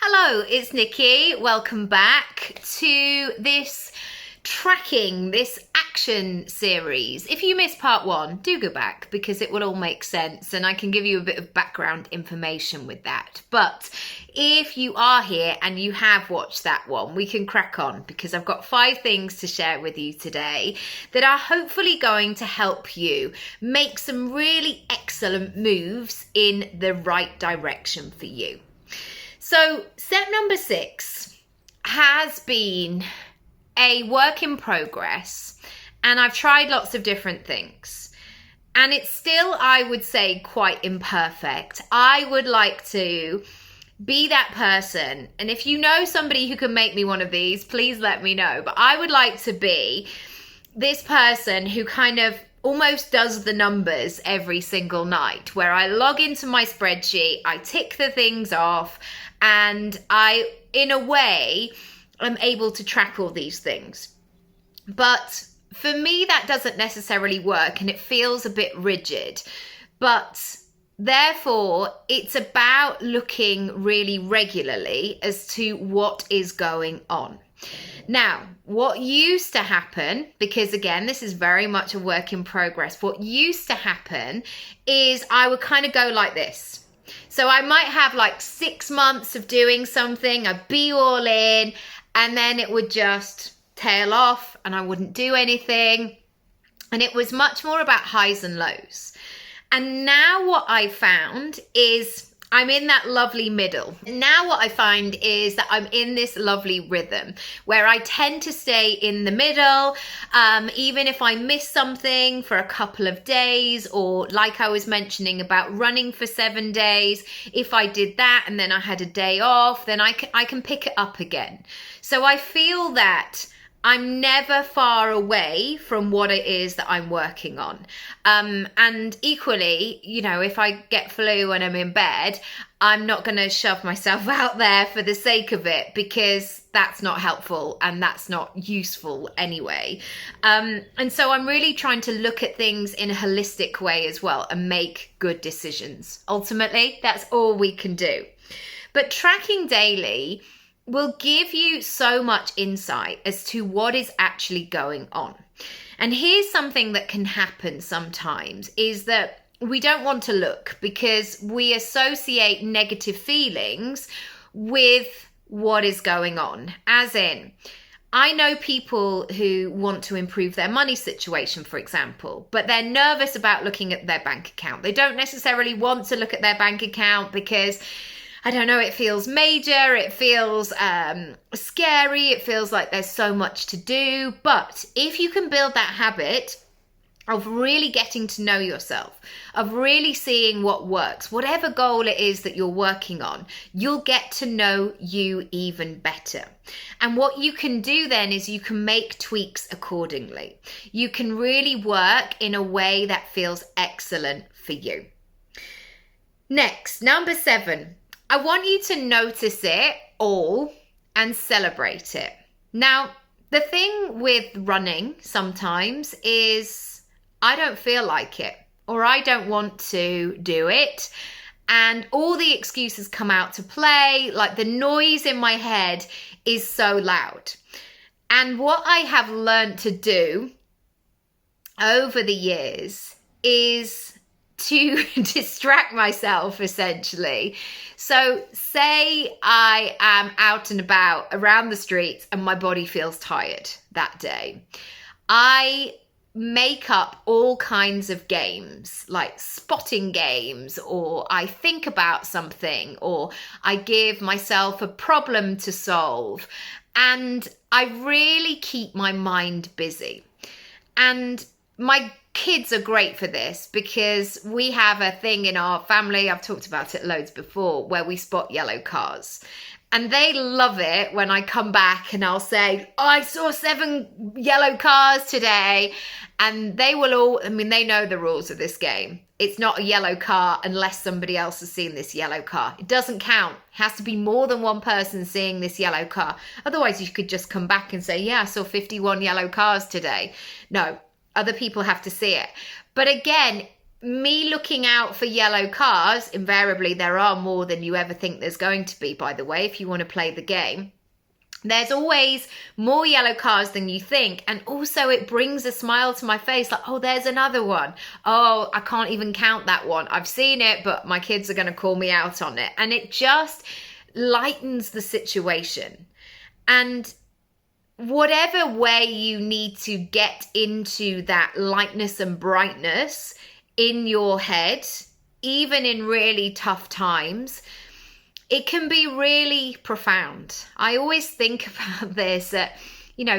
Hello, it's Nikki. Welcome back to this action series. If you missed part one, do go back because it will all make sense and I can give you a bit of background information with that. But if you are here and you have watched that one, we can crack on because I've got 5 things to share with you today that are hopefully going to help you make some really excellent moves in the right direction for you. So step number 6 has been a work in progress, and I've tried lots of different things, and it's still, I would say, quite imperfect. I would like to be that person, and if you know somebody who can make me one of these, please let me know. But I would like to be this person who kind of almost does the numbers every single night, where I log into my spreadsheet, I tick the things off, and I, in a way, am able to track all these things. But for me, that doesn't necessarily work and it feels a bit rigid. But therefore, it's about looking really regularly as to what is going on. Now, what used to happen, because again, this is very much a work in progress, what used to happen is I would kind of go like this. So I might have like 6 months of doing something, I'd be all in, and then it would just tail off and I wouldn't do anything. And it was much more about highs and lows. And now what I found is I'm in that lovely middle. Now what I find is that I'm in this lovely rhythm where I tend to stay in the middle, even if I miss something for a couple of days, or like I was mentioning about running for 7 days, if I did that and then I had a day off, then I can pick it up again. So I feel that I'm never far away from what it is that I'm working on. And equally, you know, if I get flu and I'm in bed, I'm not going to shove myself out there for the sake of it, because that's not helpful and that's not useful anyway. And so I'm really trying to look at things in a holistic way as well and make good decisions. Ultimately, that's all we can do. But tracking daily will give you so much insight as to what is actually going on. And here's something that can happen sometimes is that we don't want to look because we associate negative feelings with what is going on. As in, I know people who want to improve their money situation, for example, but they're nervous about looking at their bank account. They don't necessarily want to look at their bank account because, I don't know, it feels major, it feels scary, it feels like there's so much to do. But if you can build that habit of really getting to know yourself, of really seeing what works, whatever goal it is that you're working on, you'll get to know you even better. And what you can do then is you can make tweaks accordingly. You can really work in a way that feels excellent for you. Next, number 7. I want you to notice it all and celebrate it. Now, the thing with running sometimes is I don't feel like it, or I don't want to do it. And all the excuses come out to play, like the noise in my head is so loud. And what I have learned to do over the years is to distract myself, essentially. So say I am out and about around the streets and my body feels tired that day. I make up all kinds of games, like spotting games, or I think about something, or I give myself a problem to solve. And I really keep my mind busy. And my kids are great for this because we have a thing in our family, I've talked about it loads before, where we spot yellow cars. And they love it when I come back and I'll say, oh, I saw 7 yellow cars today. And they will all, I mean, they know the rules of this game. It's not a yellow car unless somebody else has seen this yellow car. It doesn't count. It has to be more than one person seeing this yellow car. Otherwise, you could just come back and say, yeah, I saw 51 yellow cars today. No, other people have to see it. But again, me looking out for yellow cars, invariably there are more than you ever think there's going to be, by the way, if you want to play the game. There's always more yellow cars than you think. And also it brings a smile to my face, like, oh, there's another one. Oh, I can't even count that one. I've seen it, but my kids are going to call me out on it. And it just lightens the situation. And whatever way you need to get into that lightness and brightness in your head, even in really tough times, it can be really profound. I always think about this at,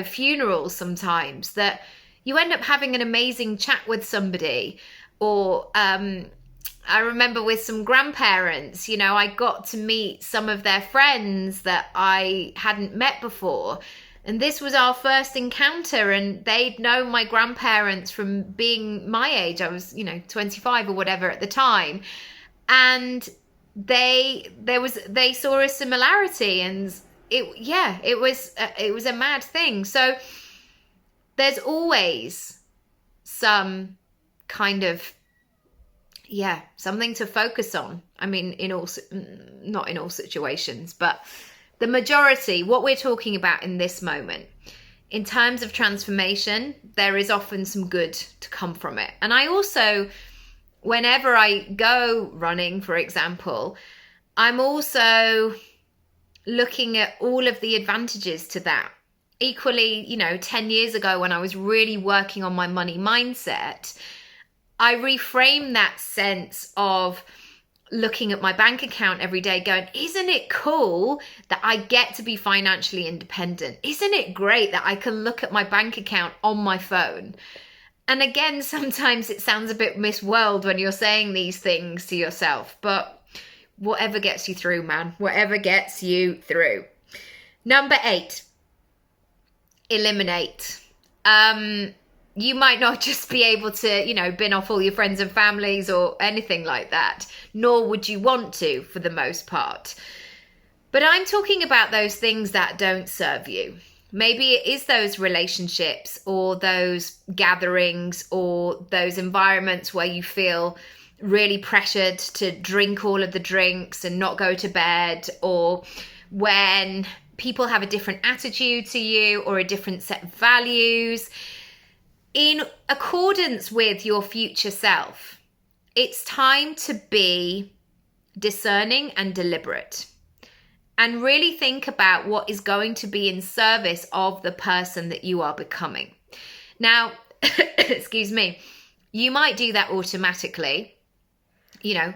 funerals sometimes, that you end up having an amazing chat with somebody. Or I remember with some grandparents, I got to meet some of their friends that I hadn't met before. And this was our first encounter, and they'd known my grandparents from being my age. I was, 25 or whatever at the time. And they saw a similarity, and it was a mad thing. So there's always some kind of something to focus on. I mean, not in all situations, but the majority, what we're talking about in this moment, in terms of transformation, there is often some good to come from it. And I also, whenever I go running, for example, I'm also looking at all of the advantages to that. Equally, 10 years ago when I was really working on my money mindset, I reframed that sense of looking at my bank account every day going, isn't it cool that I get to be financially independent? Isn't it great that I can look at my bank account on my phone? And again, sometimes it sounds a bit Miss World when you're saying these things to yourself, but whatever gets you through, man, whatever gets you through. Number 8, eliminate. You might not just be able to, bin off all your friends and families or anything like that, nor would you want to for the most part. But I'm talking about those things that don't serve you. Maybe it is those relationships or those gatherings or those environments where you feel really pressured to drink all of the drinks and not go to bed, or when people have a different attitude to you or a different set of values. In accordance with your future self, it's time to be discerning and deliberate and really think about what is going to be in service of the person that you are becoming. Now, excuse me, you might do that automatically.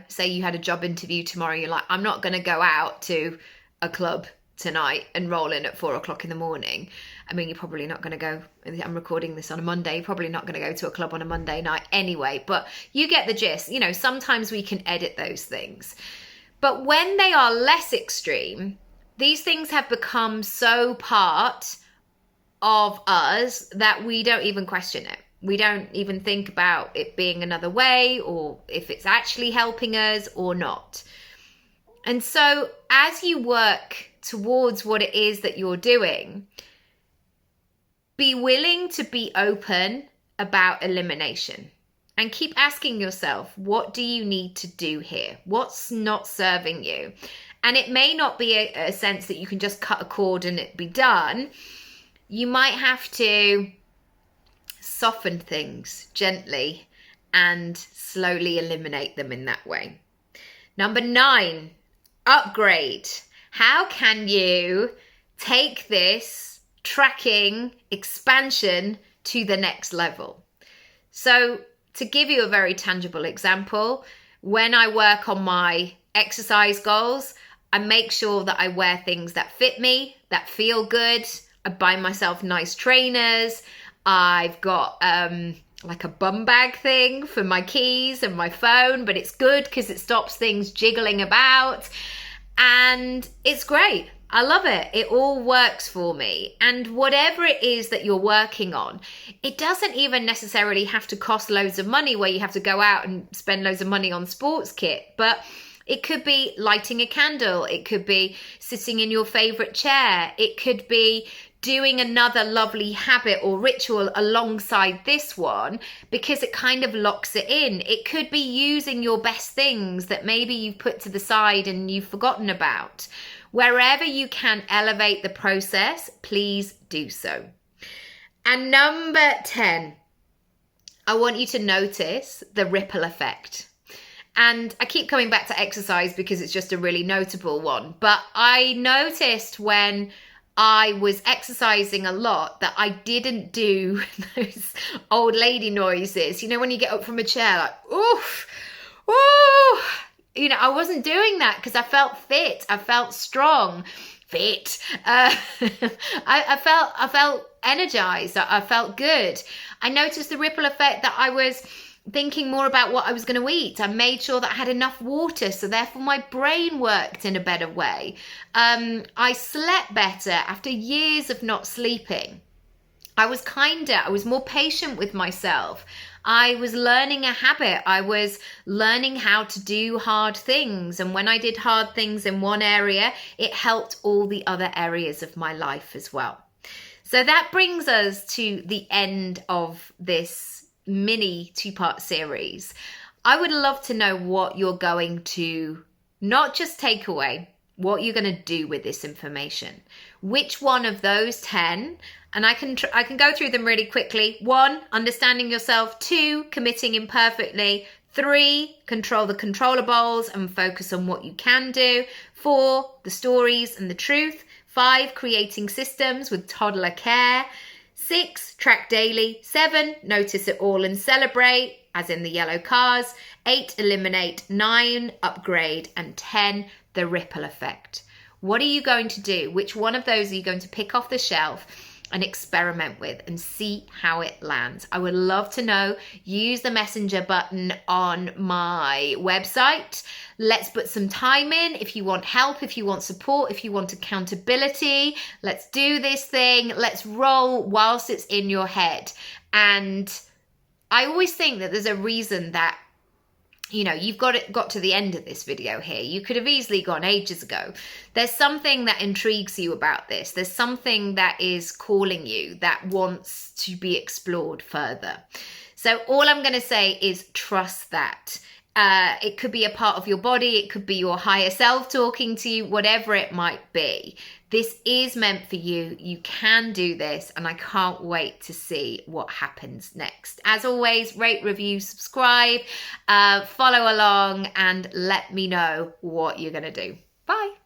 Say you had a job interview tomorrow, you're like, I'm not going to go out to a club tonight and roll in at 4:00 in the morning. I mean, you're probably not going to go, I'm recording this on a Monday, you're probably not going to go to a club on a Monday night anyway, but you get the gist. Sometimes we can edit those things. But when they are less extreme, these things have become so part of us that we don't even question it. We don't even think about it being another way or if it's actually helping us or not. And so as you work towards what it is that you're doing, be willing to be open about elimination and keep asking yourself, what do you need to do here? What's not serving you? And it may not be a sense that you can just cut a cord and it be done. You might have to soften things gently and slowly eliminate them in that way. Number 9, upgrade. How can you take this tracking expansion to the next level? So to give you a very tangible example, when I work on my exercise goals, I make sure that I wear things that fit me, that feel good. I buy myself nice trainers. I've got like a bum bag thing for my keys and my phone, but it's good because it stops things jiggling about. And it's great. I love it. It all works for me. And whatever it is that you're working on, it doesn't even necessarily have to cost loads of money where you have to go out and spend loads of money on sports kit. But it could be lighting a candle. It could be sitting in your favorite chair. It could be doing another lovely habit or ritual alongside this one, because it kind of locks it in. It could be using your best things that maybe you've put to the side and you've forgotten about. Wherever you can elevate the process, please do so. And number 10, I want you to notice the ripple effect. And I keep coming back to exercise because it's just a really notable one. But I noticed when I was exercising a lot that I didn't do those old lady noises. You know, when you get up from a chair, like, oof, ooh. You know, I wasn't doing that because I felt fit. I felt strong, fit. I felt energized. I felt good. I noticed the ripple effect that I was thinking more about what I was going to eat. I made sure that I had enough water, so therefore my brain worked in a better way. I slept better after years of not sleeping. I was kinder. I was more patient with myself. I was learning a habit. I was learning how to do hard things. And when I did hard things in one area, it helped all the other areas of my life as well. So that brings us to the end of this mini 2-part series. I would love to know what you're going to not just take away, what you're going to do with this information. Which one of those 10, and I can go through them really quickly. 1, understanding yourself. 2, committing imperfectly. 3, control the controllables and focus on what you can do. 4, the stories and the truth. 5, creating systems with toddler care. 6, track daily. 7, notice it all and celebrate, as in the yellow cars. 8, eliminate. 9, upgrade. And 10, the ripple effect. What are you going to do? Which one of those are you going to pick off the shelf and experiment with and see how it lands? I would love to know. Use the messenger button on my website. Let's put some time in. If you want help, if you want support, if you want accountability, let's do this thing. Let's roll whilst it's in your head. And I always think that there's a reason that, you know, you've got to the end of this video here. You could have easily gone ages ago. There's something that intrigues you about this. There's something that is calling you, that wants to be explored further. So all I'm going to say is trust that. It could be a part of your body. It could be your higher self talking to you, whatever it might be. This is meant for you. You can do this, and I can't wait to see what happens next. As always, rate, review, subscribe, follow along, and let me know what you're going to do. Bye.